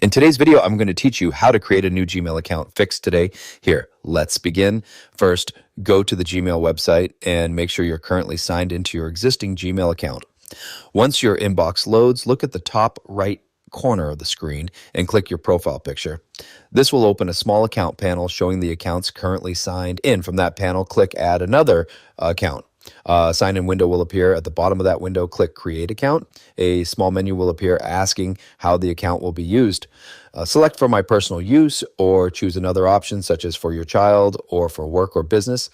In today's video, I'm going to teach you how to create a new Gmail account fixed today. Here, let's begin. First, go to the Gmail website and make sure you're currently signed into your existing Gmail account. Once your inbox loads, look at the top right corner of the screen and click your profile picture. This will open a small account panel showing the accounts currently signed in. From that panel, click Add Another Account. A sign-in window will appear. At the bottom of that window, click Create Account. A small menu will appear asking how the account will be used. Select for my personal use or choose another option such as for your child or for work or business,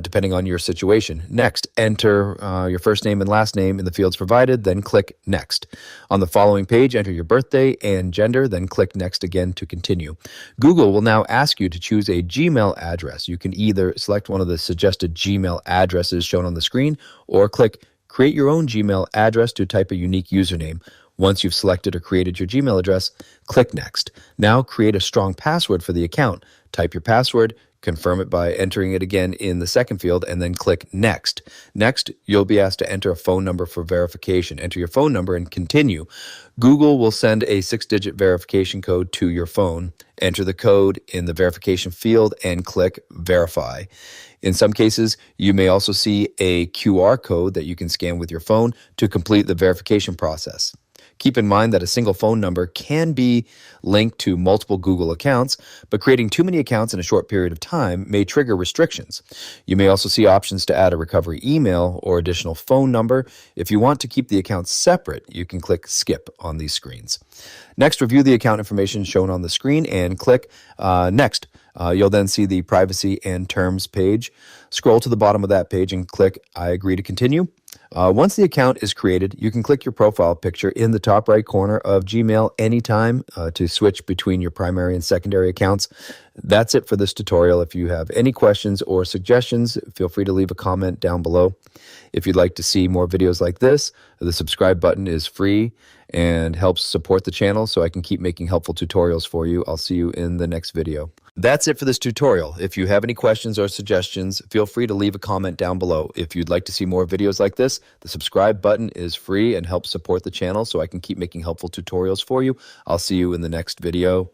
depending on your situation. Next, enter your first name and last name in the fields provided, then click Next. On the following page, enter your birthday and gender, then click Next again to continue. Google will now ask you to choose a Gmail address. You can either select one of the suggested Gmail addresses shown on the screen or click Create your own Gmail address to type a unique username. Once you've selected or created your Gmail address, click Next. Now create a strong password for the account. Type your password, confirm it by entering it again in the second field, and then click Next. Next, you'll be asked to enter a phone number for verification. Enter your phone number and continue. Google will send a 6-digit verification code to your phone. Enter the code in the verification field and click Verify. In some cases, you may also see a QR code that you can scan with your phone to complete the verification process. Keep in mind that a single phone number can be linked to multiple Google accounts, but creating too many accounts in a short period of time may trigger restrictions. You may also see options to add a recovery email or additional phone number. If you want to keep the accounts separate, you can click Skip on these screens. Next, review the account information shown on the screen and click Next. You'll then see the privacy and terms page. Scroll to the bottom of that page and click I agree to continue. Once the account is created, you can click your profile picture in the top right corner of Gmail anytime to switch between your primary and secondary accounts. That's it for this tutorial. If you have any questions or suggestions, feel free to leave a comment down below. If you'd like to see more videos like this, the subscribe button is free and helps support the channel so I can keep making helpful tutorials for you. I'll see you in the next video. That's it for this tutorial. If you have any questions or suggestions, feel free to leave a comment down below. If you'd like to see more videos like this, the subscribe button is free and helps support the channel so I can keep making helpful tutorials for you. I'll see you in the next video.